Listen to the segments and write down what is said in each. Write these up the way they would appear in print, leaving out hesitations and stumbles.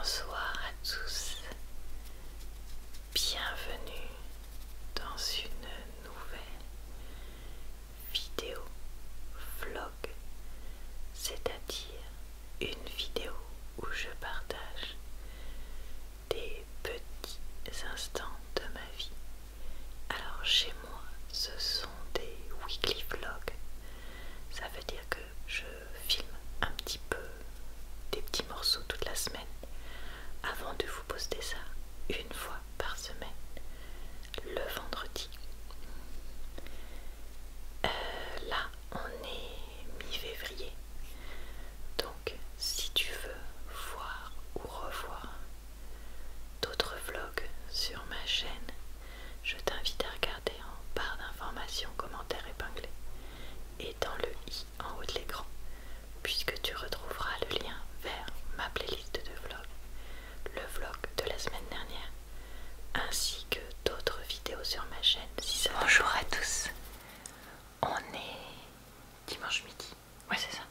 Bonsoir à tous, bienvenue dans une nouvelle vidéo vlog, c'est-à-dire une vidéo où je partage des petits instants de ma vie. Alors chez moi, ce sont des weekly vlogs, ça veut dire que je filme un petit peu des petits morceaux toute la semaine avant de vous poster ça une fois par semaine le vendredi. Là on est mi-février, donc si tu veux voir ou revoir d'autres vlogs sur ma chaîne, je t'invite à regarder en barre d'informations, commentaires épinglés et dans le i en haut de l'écran, puisque tu retrouveras le lien vers ma playlist de vlogs, le vlog de la semaine dernière, ainsi que d'autres vidéos sur ma chaîne si ça. Bonjour à tous, on est dimanche midi, ouais c'est ça.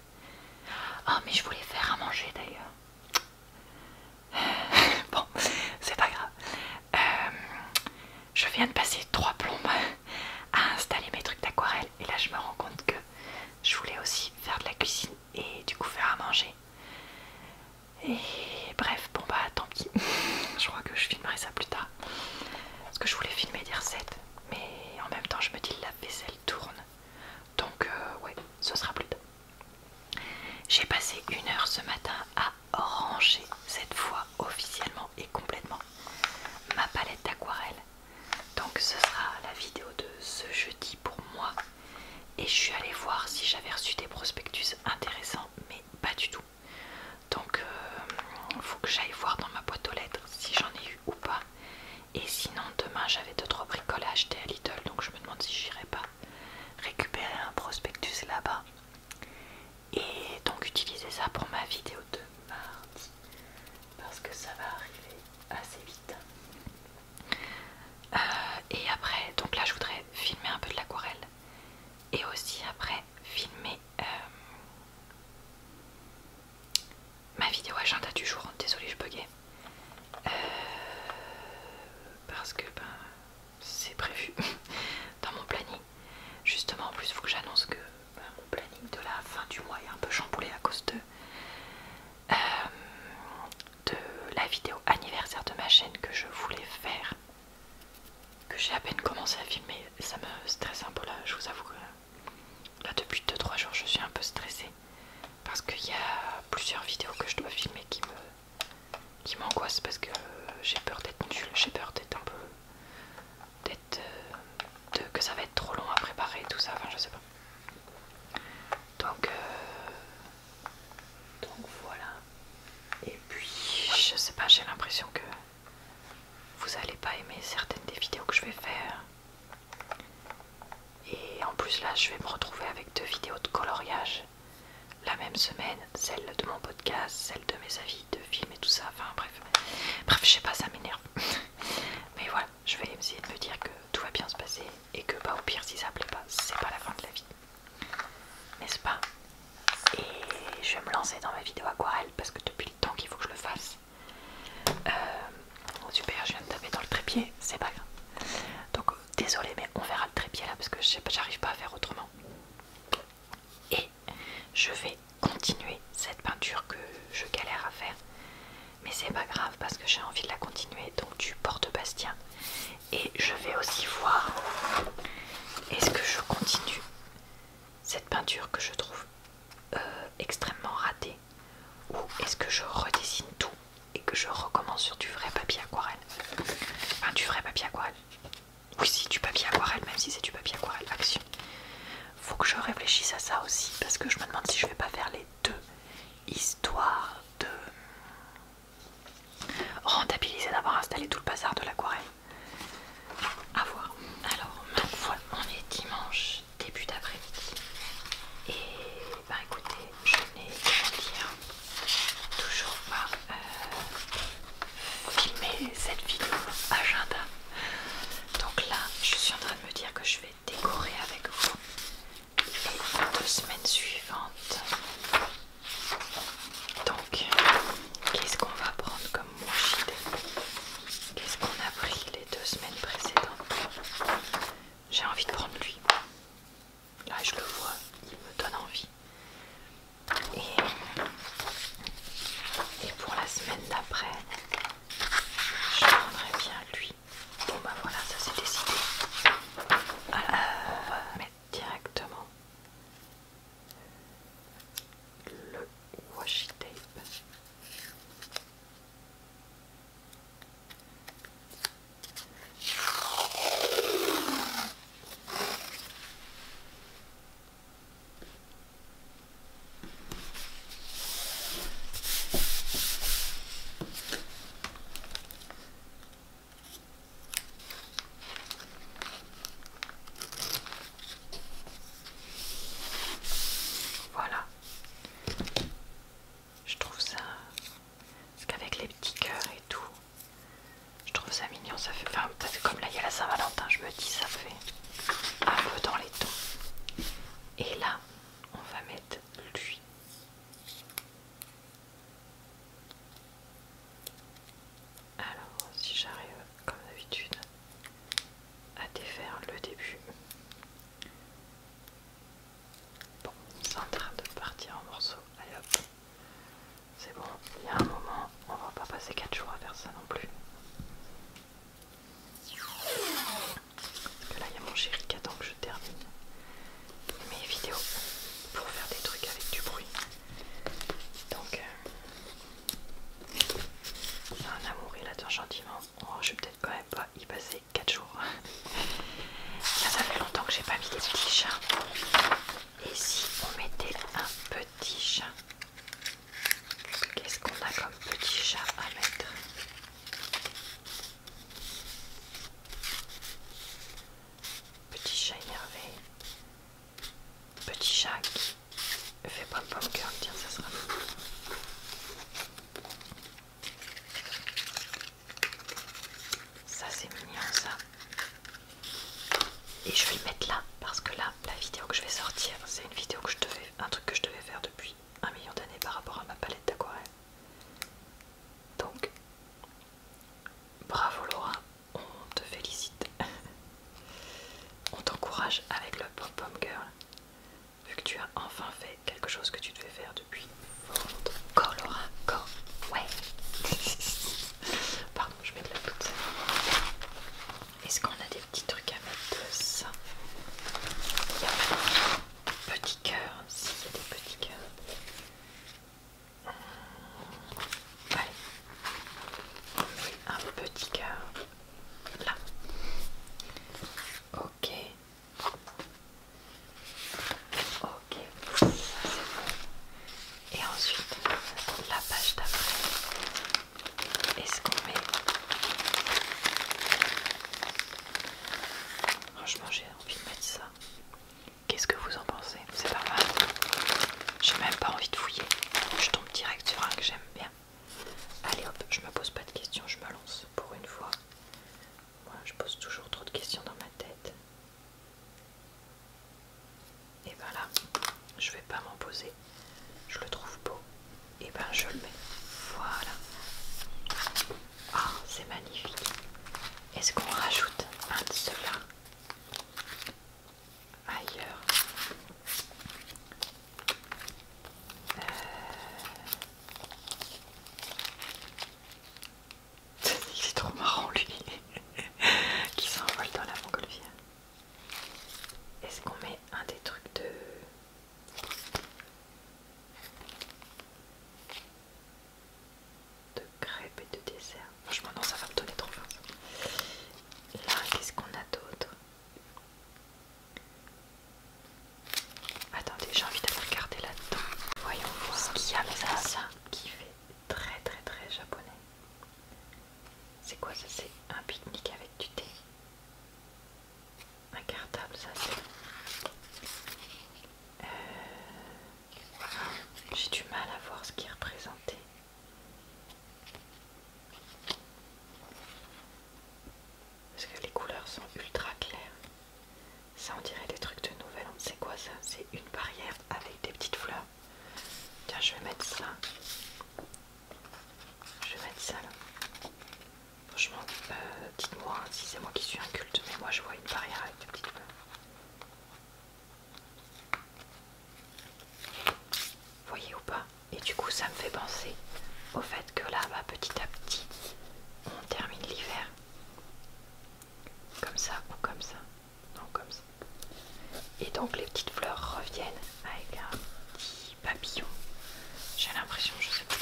Oh mais je voulais faire à manger d'ailleurs. Bon, c'est pas grave. Je viens de passer 3 plombes à installer mes trucs d'aquarelle et là je me rends compte que je voulais aussi faire de la cuisine et du coup faire à manger. Et bref, bon bah tant pis. Je crois que je filmerai ça plus tard. Parce que je voulais filmer des recettes, mais en même temps je me dis la vaisselle tourne. Donc ouais, ce sera plus tard. J'ai passé 1 heure ce matin à ranger, cette fois officiellement et complètement, ma palette d'aquarelle. Donc ce sera la vidéo de ce jeudi pour moi. Et je suis allée voir si j'avais reçu des prospectus intéressants, mais pas du tout. Donc faut que j'aille voir dans ma boîte aux lettres si j'en ai eu ou pas. Et sinon demain j'avais 2-3 bricoles à acheter à Lidl, donc je me demande si j'irai pas récupérer un prospectus là-bas et donc utiliser ça pour ma vidéo de mardi, parce que ça va arriver assez vite. Et après, donc là je voudrais filmer un peu de l'aquarelle et aussi après filmer ma vidéo agenda du jour. Désolée, je buguais parce que ben, c'est prévu dans mon planning. Justement, en plus il faut que j'annonce que ben, mon planning de la fin du mois est un peu chamboulé à cause de la vidéo anniversaire de ma chaîne que je voulais faire, que j'ai à peine commencé à filmer. Ça me stresse un peu là, je vous avoue que là depuis 2-3 jours je suis un peu stressée parce qu'il y a plusieurs vidéos que je dois filmer qui m'angoissent parce que j'ai peur d'être nulle, j'ai peur d'être un peu que ça va être trop long à préparer et tout ça, enfin je sais pas. Donc voilà. Et puis je sais pas, j'ai l'impression que vous allez pas aimer certaines des vidéos que je vais faire. Et en plus là je vais me retrouver avec 2 vidéos de coloriage la même semaine, celle de mon podcast, celle de mes avis de films et tout ça, enfin bref je sais pas, ça m'énerve. Mais voilà, je vais essayer de me dire que tout va bien se passer et que bah au pire si ça plaît pas, c'est pas la fin de la vie, n'est-ce pas? Et je vais me lancer dans ma vidéo aquarelle parce que depuis le temps qu'il faut que je le fasse. Super, je viens de taper dans le trépied, c'est pas grave. Donc désolé, mais on verra le trépied là parce que j'arrive pas à faire autrement. Et je vais continuer cette peinture que je galère à faire, mais c'est pas grave parce que j'ai envie de la continuer, donc du Porte-Bastien. Et je vais aussi voir est-ce que je continue cette peinture que je trouve extrêmement ratée, ou est-ce que je redessine tout et que je recommence sur du vrai papier aquarelle. Enfin du vrai papier aquarelle, oui si, du papier aquarelle, même si c'est du papier aquarelle action. Faut que je réfléchisse à ça aussi parce que je me demande si je vais pas faire les 2, histoire de rentabiliser d'avoir installé tout le bazar de l'aquarelle. À voir. Alors donc voilà, on est dimanche, début d'après-midi. Et bah écoutez, je n'ai toujours pas filmé cette vidéo agenda. Donc là, je suis en train de me dire que je vais décorer avec vous les 2 semaines suivantes. Donc, qu'est-ce qu'on va prendre comme ça fait, enfin peut-être comme là il y a la Saint-Valentin, je me dis ça fait un peu dans les tons. Et là on va mettre lui. Alors si j'arrive comme d'habitude à défaire le début. Bon, c'est en train de partir en morceaux. Allez hop, c'est bon, il y a un moment, on va pas passer 4 jours à faire ça non plus. Parce que là il y a mon chéri qui attend que je termine mes vidéos pour faire des trucs avec du bruit. Donc c'est un amour, il attend gentiment. Oh, je vais peut-être quand même pas y passer 4 jours. Là ça fait longtemps que j'ai pas mis des petits chats. Et si on mettait un petit chat? Qu'est-ce qu'on a comme petit chat à mettre? Petit chat énervé. Petit chat qui fait pom pom girl, tiens ça sera bon. Ça c'est mignon ça. Et je vais le mettre là parce que là la vidéo que je vais sortir c'est une vidéo que je devais, un truc que je devais faire depuis 1 million d'années par rapport à ma palette d'aquarelle. Donc bravo Laura, on te félicite. On t'encourage avec le pom pom girl. Vu que tu as enfin fait quelque chose que tu devais faire depuis longtemps. Go Laura, go, ouais. Pardon, je mets de la toute. Est-ce qu'on a des petits trucs à mettre de ça? Il y a pas de petits cœurs, si il y a des petits cœurs. Allez, on met un petit cœur là. Ok. Ok, ça c'est bon. Et ensuite, la page d'après. Est-ce qu'on met... Franchement, j'ai envie de mettre ça. Qu'est-ce que vous en pensez? C'est pas mal. J'ai même pas envie de fouiller. Je tombe direct sur un que j'aime bien. Allez hop, je me pose pas de questions, je me lance pour une fois. Moi, je pose toujours trop de questions dans ma tête. Et ben là, je vais pas m'en poser. Je le trouve beau. Et ben je le mets. Voilà. Ah, c'est magnifique. Est-ce qu'on rajoute un de ceux-là ailleurs? Il est trop marrant lui qui s'envole dans la montgolfière. Est-ce qu'on met un des trucs de crêpes et de dessert? Franchement non, ça va me donner trop faim. Là, qu'est-ce qu'on a d'autre? Attendez, j'ai envie d'aller regarder là-dedans. Voyons voir ce qu'il y a, mais c'est ça qui fait très très très japonais. C'est quoi ça? C'est un pique-nique avec du thé. Un cartable, ça c'est... J'ai du mal à voir ce qui est représenté. Parce que les couleurs sont ultra claires. Ça on dirait des trucs de Nouvel An. C'est quoi ça? C'est une barrière avec des petites fleurs. Tiens, je vais mettre ça. Je vais mettre ça là. Franchement, dites-moi si c'est moi qui suis inculte, mais moi je vois une barrière avec des petites fleurs. Voyez ou pas? Et du coup ça me fait penser au fait que là, bah, petit à petit, on termine l'hiver. Comme ça ou comme ça. Non, comme ça. Et donc les petites fleurs reviennent avec un petit papillon. J'ai l'impression, je sais pas.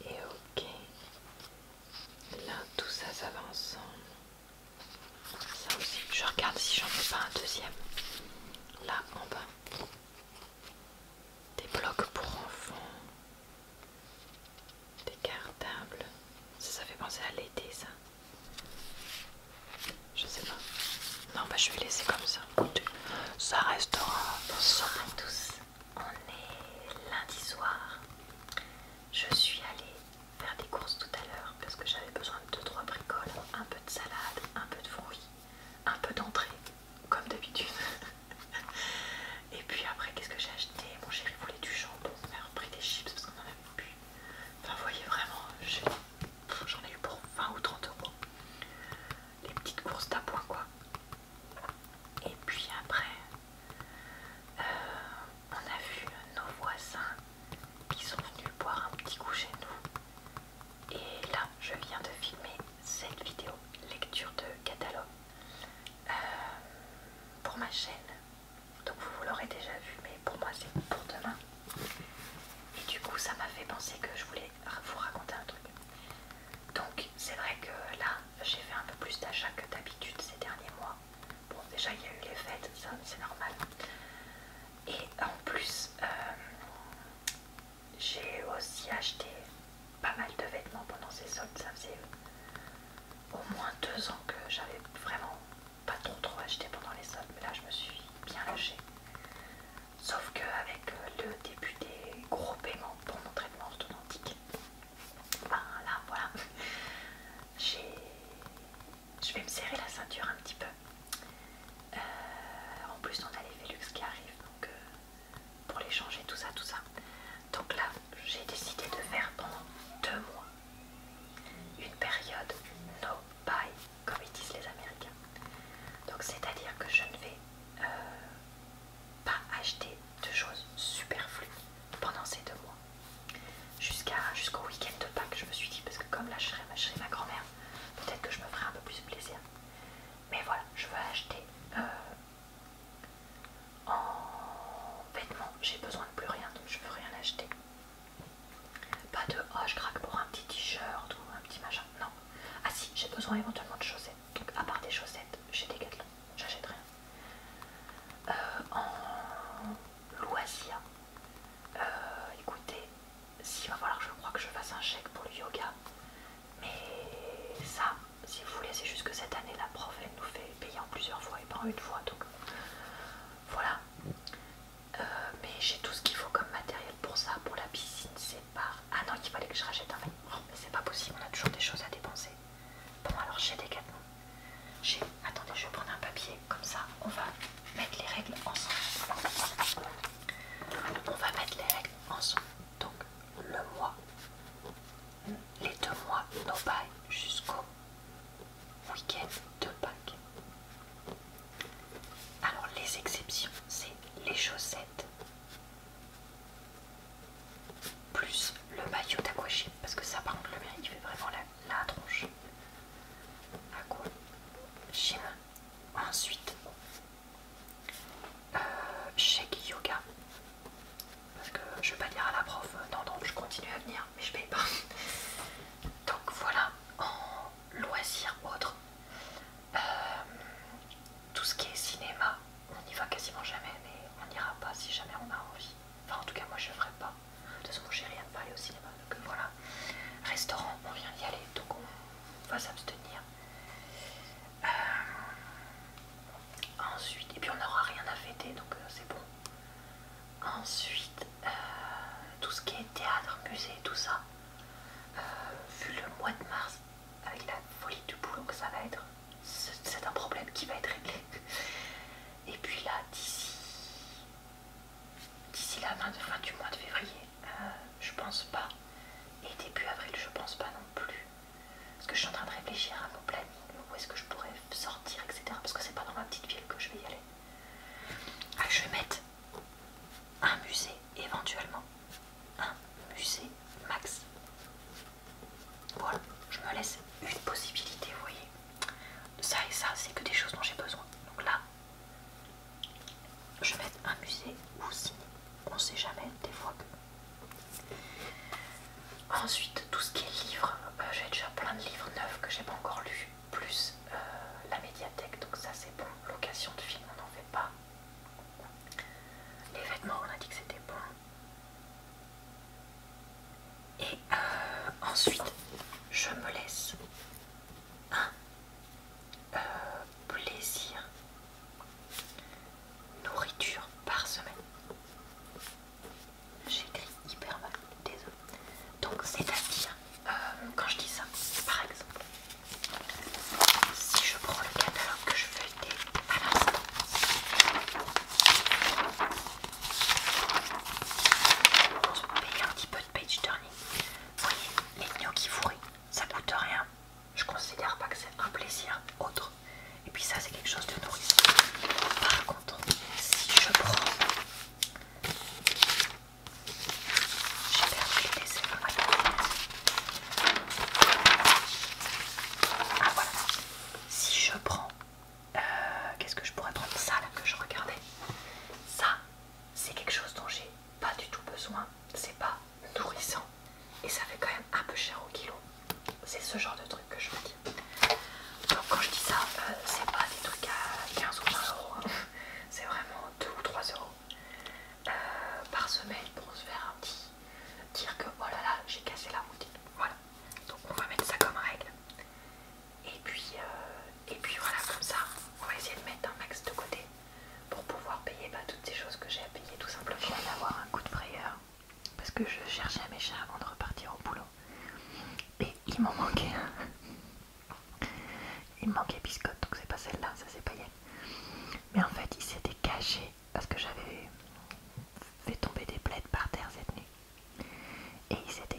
Et ok. aussi acheté pas mal de vêtements pendant ces soldes. Ça faisait au moins 2 ans que j'avais vraiment pas trop acheté pendant les soldes, mais là je me suis bien lâchée. Sauf qu'avec le début des gros paiements pour mon traitement orthodontique, ben là voilà, je vais me serrer la ceinture un petit peu. En plus on a les Velux qui arrivent, donc pour les changer, tout ça. Donc là j'ai décidé de faire pendant 2 mois une période no buy, comme ils disent les Américains. Donc c'est-à-dire que je ne vais pas acheter de choses superflues pendant ces 2 mois. Jusqu'au week-end de Pâques, je me suis dit, parce que comme là je serai ma grand-mère, peut-être que je me ferai un peu plus plaisir. Mais voilà, je veux acheter en vêtements, j'ai besoin de plus rien, donc je veux rien acheter. Pas de oh je craque pour un petit t-shirt ou un petit machin, non. Ah si, j'ai besoin éventuellement de chaussettes, donc à part des chaussettes, j'ai des Decathlon, j'achète rien. En loisirs, écoutez, s'il va falloir, je crois que je fasse un chèque pour le yoga, mais ça, si vous voulez, c'est juste que cette année la prof elle nous fait payer en plusieurs fois et pas en une fois, donc voilà. Mais j'ai tout ce qu'il faut comme matériel pour ça. Pour la piscine c'est pas... Ah non, il fallait que je rachète un vêtement. Oh, mais c'est pas possible, on a toujours des choses à dépenser. Bon alors j'ai des Decathlon. Attendez, je vais prendre un papier, comme ça on va mettre les règles ensemble. On va mettre les règles ensemble. Donc le mois, les 2 mois no buy jusqu'au week-end de Pâques. Alors les exceptions, c'est les chaussettes plus le maillot d'aquagym, parce que ça par contre le mien il fait vraiment la tronche. Aquagym. Ensuite chèque yoga, parce que je vais pas dire à la prof non je continue à venir mais je paye pas. Donc voilà. En loisirs autres, tout ce qui est cinéma, on n'y va quasiment jamais, mais on n'ira pas si jamais on a envie. Enfin en tout cas moi je ne ferai pas. De toute façon j'ai rien de pas aller au cinéma, donc voilà. Restaurant, on vient d'y aller, donc on va s'abstenir. Ensuite, et puis on n'aura rien à fêter, donc c'est bon. Ensuite, tout ce qui est théâtre, musée, tout ça, vu le mois de mars, avec la folie du boulot que ça va être, c'est un problème qui va être réglé. Et puis là, d'ici la fin du mois de février, je pense pas. Et début avril, je pense pas non plus. Parce que je suis en train de réfléchir à mon planning, où est-ce que je pourrais sortir, etc. Parce que c'est pas dans ma petite ville que je vais y aller. Ah, je vais mettre un musée, éventuellement. Un musée max. Voilà, je me laisse une possibilité, vous voyez. Ça et ça, c'est que des choses dont j'ai besoin. Donc là, je vais mettre un musée ou ciné. On sait jamais, des fois que... Ensuite, tout ce qui est livres, j'ai déjà plein de livres neufs que j'ai pas encore lus, plus la médiathèque, donc ça c'est bon. Location de films, on n'en fait pas. Les vêtements, on a dit que c'était bon. Et ensuite, je me laisse un plaisir nourriture par semaine. J'écris hyper mal, désolé. Donc c'est-à-dire, quand je dis ça, par exemple, si je prends le catalogue que je feuilletais à l'instant, pour se payer un petit peu de page turning, vous voyez, les gnocchis fourrés, ça coûte rien. Je considère pas que c'est un plaisir autre. Et puis ça c'est quelque chose de nourrissant. Par contre, si je prends... J'ai perdu les essais. Ah voilà. Si je prends... qu'est-ce que je pourrais prendre? Ça là que je regardais. Ça, c'est quelque chose dont j'ai pas du tout besoin. C'est pas nourrissant. Et ça fait quand même un peu cher au kilo. C'est ce genre de truc que je veux dire. Donc quand je dis ça, c'est pas des trucs à 15 ou 20 euros. Hein. C'est vraiment 2 ou 3 euros par semaine pour se faire un petit... dire que oh là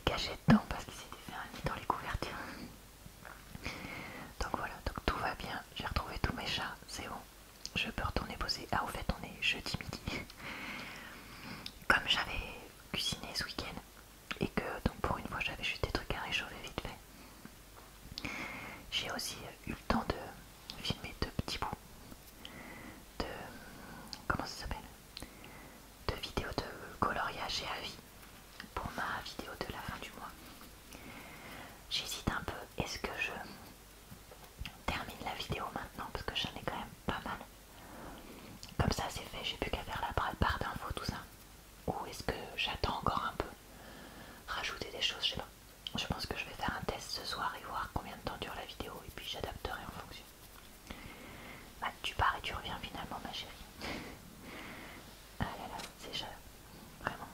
caché dedans parce qu'il s'était fait un nid dans les couvertures. Donc voilà, donc tout va bien, j'ai retrouvé tous mes chats, c'est bon. Je peux retourner bosser. Ah, au fait, on est jeudi midi. Comme j'avais cuisiné ce week-end et que donc pour une fois j'avais juste des trucs à réchauffer vite fait, j'ai aussi eu le temps de filmer de petits bouts de, comment ça s'appelle, de vidéos de coloriage et avis pour ma vidéo de la fin du mois. J'hésite un peu, est-ce que je termine la vidéo maintenant parce que j'en ai quand même pas mal. Comme ça c'est fait, j'ai plus qu'à faire la barre d'infos, tout ça. Ou est-ce que j'attends encore un peu, rajouter des choses, je sais pas. Je pense que je vais faire un test ce soir et voir combien de temps dure la vidéo et puis j'adapterai en fonction. Bah, tu pars et tu reviens finalement ma chérie. Ah là là, c'est déjà vraiment.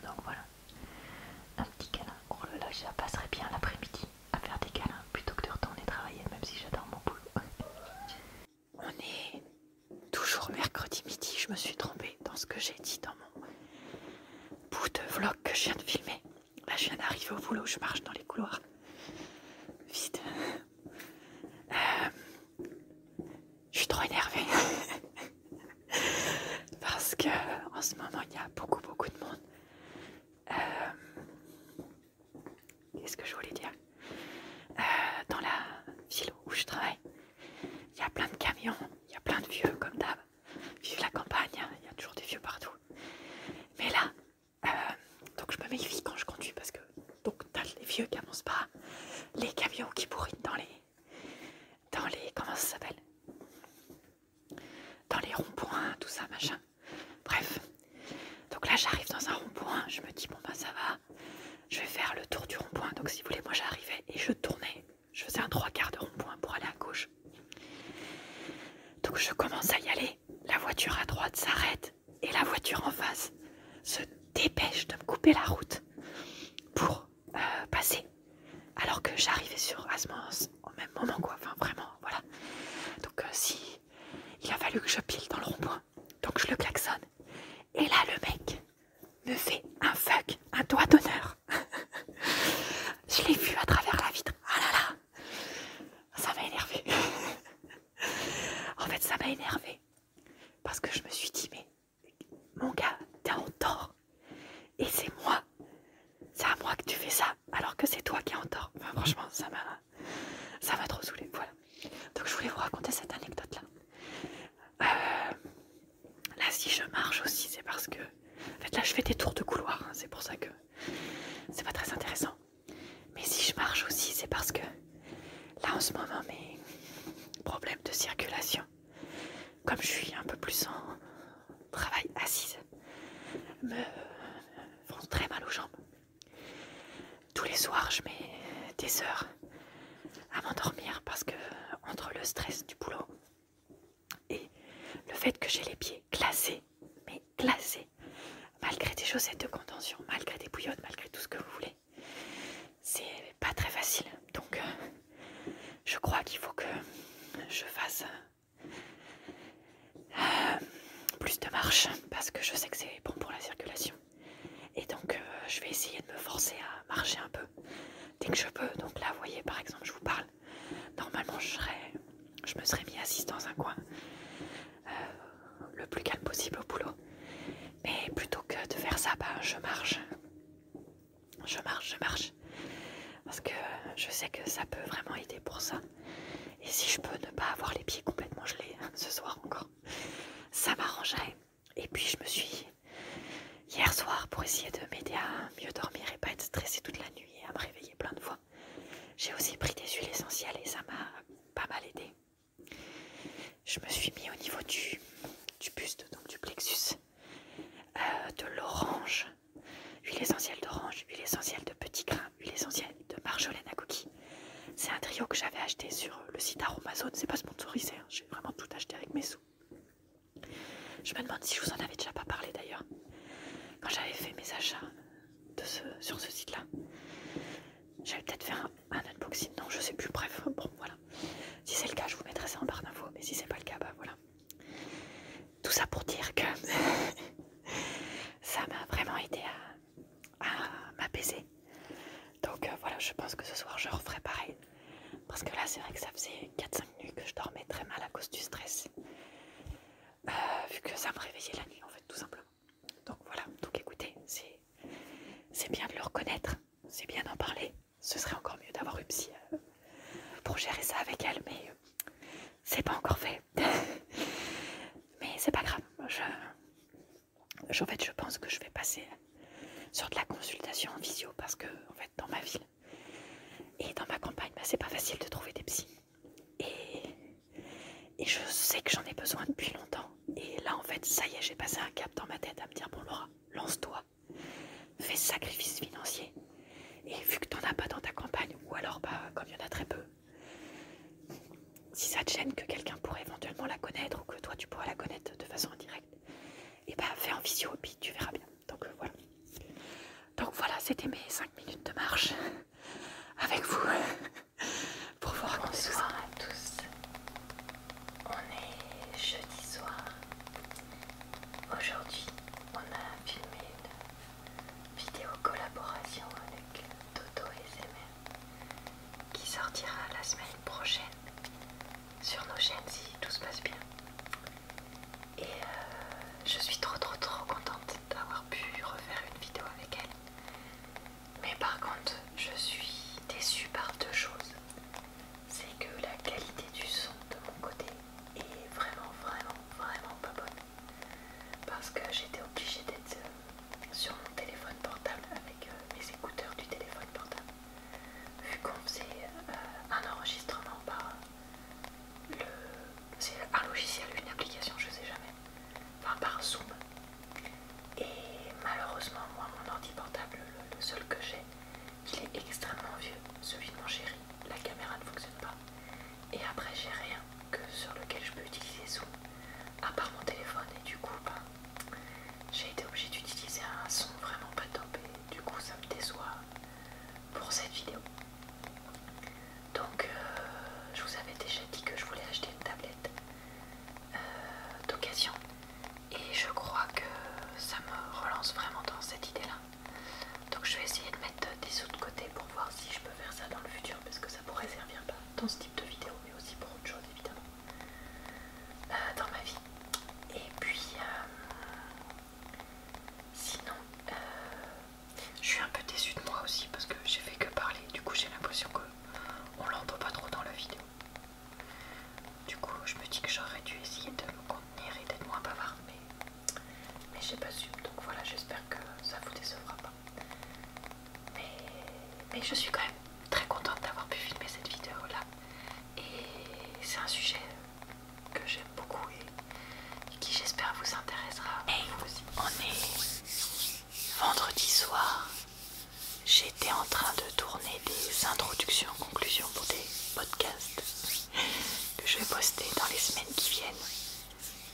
Donc voilà, un petit câlin. Oh là là, ça passerait bien l'après-midi à faire des câlins plutôt que de retourner travailler même si j'adore mon boulot. On est toujours mercredi midi, je me suis trompée dans ce que j'ai dit dans mon bout de vlog que je viens de filmer. Là je viens d'arriver au boulot, je marche dans les couloirs. Vite. Je suis trop énervée. Parce que en ce moment il y a beaucoup de monde. Qu'est-ce que je voulais dire, dans la ville où je travaille, il y a plein de camions, il y a plein de vieux comme d'hab. Vive la campagne, il y a toujours des vieux partout. Mais là, donc je me méfie quand je conduis parce que donc t'as les vieux qui avancent pas, les camions qui bourrinent dans les comment ça s'appelle, dans les ronds-points, tout ça machin. Bref, donc là j'arrive dans un rond-point, je me dis bon bah ça va, je vais faire le tour du rond-point. Donc si vous voulez, moi j'arrivais et je tournais, je faisais un 3/4 de rond-point pour aller à gauche. Donc je commence à y aller, la voiture à droite s'arrête et la voiture en face se dépêche de me couper la route pour passer. Alors que j'arrivais sur Asmos au même moment quoi, enfin vraiment voilà. Donc si il a fallu que je pile dans le rond-point, donc je le klaxonne. Et là le mec me fait un fuck, un doigt d'honneur. Je l'ai vu à travers la vitre. Ah là là, ça m'a énervé. En fait ça m'a énervé parce que je me suis dit mais mon gars t'es en tort et c'est à moi que tu fais ça alors que c'est toi qui es en tort. Enfin, franchement ça m'a trop saoulé. Voilà, donc je voulais vous raconter cette anecdote là. Là si je marche aussi c'est parce que en fait là je fais des tours de couloir, hein, c'est pour ça que c'est pas très intéressant. Mais si je marche aussi c'est parce que là en ce moment mes problèmes de circulation, comme je suis un peu plus en travail assise, me font très mal aux jambes. Tous les soirs je mets des heures à m'endormir parce que entre le stress du boulot et le fait que j'ai les pieds glacés, mais glacés, malgré des chaussettes de contention, malgré des bouillonnes, malgré tout ce que vous voulez, c'est pas très facile. Donc je crois qu'il faut que je fasse plus de marche parce que je sais que c'est bon pour la circulation. Et donc je vais essayer de me forcer à marcher un peu dès que je peux. Donc là vous voyez par exemple je vous parle, normalement je me serais mis assise dans un coin le plus calme possible au boulot. Mais plutôt que de faire ça, bah, je marche. Parce que je sais que ça peut vraiment aider pour ça. Et si je peux ne pas avoir les pieds complètement gelés ce soir encore, ça m'arrangerait. Et puis je me suis, hier soir, pour essayer de m'aider à mieux dormir et pas être stressée toute la nuit et à me réveiller plein de fois, j'ai aussi pris des huiles essentielles et ça m'a pas mal aidé. Je me suis mis au niveau du buste, donc du plexus, de l'orange, huile essentielle d'orange, huile essentielle de petit grain, huile essentielle de marjolaine à coquille. C'est un trio que j'avais acheté sur le site Aromazone, c'est pas sponsorisé, hein. J'ai vraiment tout acheté avec mes sous. Je me demande si je vous en avais déjà pas parlé d'ailleurs, quand j'avais fait mes achats sur ce site-là. J'avais peut-être fait un unboxing, non je sais plus, bref, bon voilà. Si c'est le cas, je vous mettrai ça en barre d'infos, mais si c'est pas le cas, bah voilà. Tout ça pour dire que ça m'a vraiment aidé à m'apaiser. En fait, je pense que je vais passer sur de la consultation en visio parce que, en fait, dans ma ville et dans ma campagne, bah, c'est pas facile de trouver des psys. Et je sais que j'en ai besoin depuis longtemps. Et là, en fait, ça y est, j'ai passé un cap dans ma tête à me dire, bon Laura, lance-toi, fais ce sacrifice financier. Et vu que t'en as pas dans ta campagne, ou alors bah, comme il y en a très peu, si ça te gêne que quelqu'un pourrait éventuellement la connaître ou que toi tu pourrais la connaître de façon indirecte, et bah fais en visio et puis tu verras bien. Voilà. Donc voilà, c'était mes 5 minutes de marche avec vous pour vous raconter. Bonsoir à tous. On est jeudi soir. Aujourd'hui, on a filmé une vidéo collaboration avec Toto SMR qui sortira la semaine prochaine sur nos chaînes si tout se passe bien. Et je suis trop contente d'avoir pu refaire une vidéo avec elle. Mais par contre, je suis déçue par deux choses. C'est que la qualité du son de mon côté est vraiment pas bonne. Parce que j'étais obligée d'être sur mon téléphone portable avec mes écouteurs du téléphone portable. Vu qu'on faisait un enregistrement par c'est un logiciel, une application, je sais jamais. Enfin par Zoom. Et malheureusement, moi, mon ordi portable, le seul que j'ai, il est extrêmement vieux, celui de mon chéri. La caméra ne fonctionne pas. Et après, j'ai rien que sur lequel je peux utiliser Zoom, à part mon téléphone. Et du coup, j'ai été obligée d'utiliser un son vraiment pas top. Et du coup, ça me déçoit pour cette vidéo. Donc, je vous avais déjà dit que je voulais acheter une tablette d'occasion. Et je crois que ça me relance vraiment dans cette idée-là. Donc je vais essayer de mettre des sous de côté pour voir si je peux faire ça dans le futur, parce que ça pourrait servir pas dans ce type de vidéo, mais aussi pour autre chose évidemment dans ma vie. Et puis sinon je suis un peu déçue de moi aussi parce que j'ai fait que parler. Du coup j'ai l'impression que on l'entend pas trop dans la vidéo. Du coup je me dis que j'aurais dû essayer de me contenir et d'être moins bavarde, mais j'ai pas su. Donc voilà, j'espère que ça vous décevra pas. Mais je suis quand même très contente d'avoir pu filmer cette vidéo là. Et c'est un sujet que j'aime beaucoup et qui j'espère vous intéressera. Et vous aussi. on est vendredi soir. J'étais en train de tourner des introductions, conclusions pour des podcasts que je vais poster dans les semaines qui viennent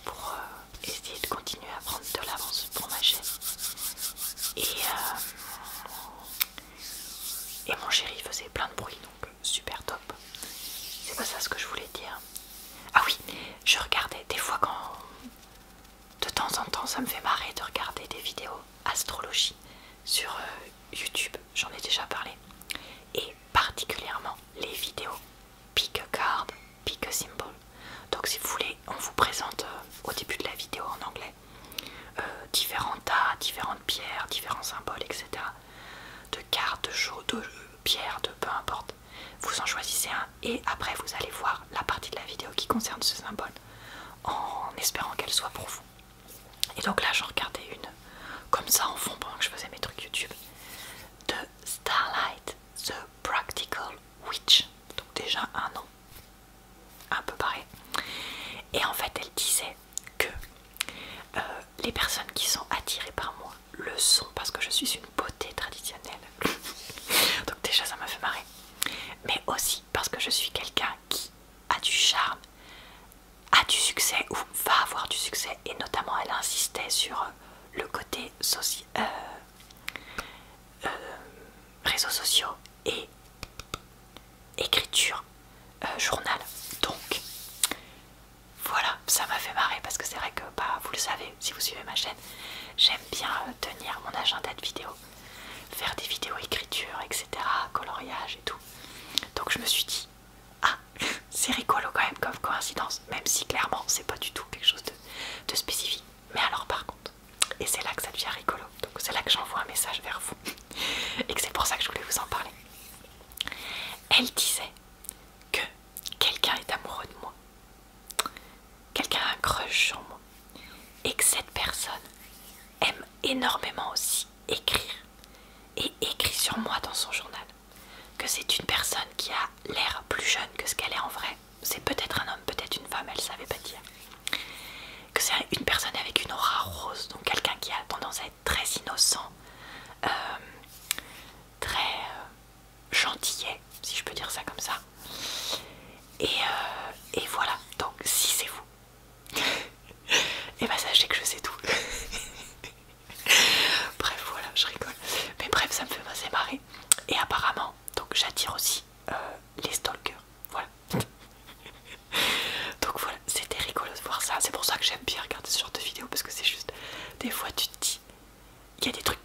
pour essayer de continuer à prendre de l'avance pour ma chaîne. Et mon chéri faisait plein de bruit, donc super top. C'est pas ça ce que je voulais dire. Ah oui, je regardais des fois quand de temps en temps ça me fait marrer de regarder des vidéos astrologie sur YouTube, j'en ai déjà parlé. Et particulièrement les vidéos pick a card, pick a symbol. Donc si vous voulez, on vous présente au début de la vidéo en anglais différents tas, différentes pierres, différents symboles, etc. De cartes, de jeux, de pierres, de peu importe. Vous en choisissez un et après vous allez voir la partie de la vidéo qui concerne ce symbole en espérant qu'elle soit pour vous. Et donc là j'en regardais une comme ça en fond pendant que je faisais mes trucs YouTube de Starlight the Practical Witch. Donc déjà un nom un peu pareil. Et en fait elle disait que les personnes qui sont attirées par moi le sont parce que je suis une beauté traditionnelle. Donc déjà ça m'a fait marrer. Mais aussi parce que je suis quelqu'un qui a du charme, a du succès ou va avoir du succès. Et notamment elle insistait sur le côté réseaux sociaux et écriture, journal. Donc voilà, ça m'a fait marrer parce que c'est vrai que vous le savez si vous suivez ma chaîne, j'aime bien tenir mon agenda de vidéos, faire des vidéos écriture, etc., coloriage et tout. Donc je me suis dit, ah, c'est rigolo quand même comme coïncidence, même si clairement c'est pas du tout quelque chose de spécifique. Mais alors par contre, et c'est là que ça devient rigolo, donc c'est là que j'envoie un message vers vous, et que c'est pour ça que je voulais vous en parler. Elle disait que quelqu'un est amoureux de moi, quelqu'un a un crush sur moi, et que cette personne énormément aussi écrire et écrit sur moi dans son journal que c'est une personne qui a l'air plus jeune que ce qu'elle est en vrai. C'est peut-être un homme, peut-être une femme, elle savait pas dire. Que c'est une personne avec une aura rose, donc quelqu'un qui a tendance à être très innocent, très gentillet, si je peux dire ça comme ça. Et voilà, donc si c'est vous, et bah sachez que je sais tout. Bref, voilà, je rigole. Mais bref, ça me fait assez marrer. Et apparemment, donc j'attire aussi les stalkers. Voilà. Donc voilà, c'était rigolo de voir ça. C'est pour ça que j'aime bien regarder ce genre de vidéos, parce que c'est juste, des fois tu te dis, il y a des trucs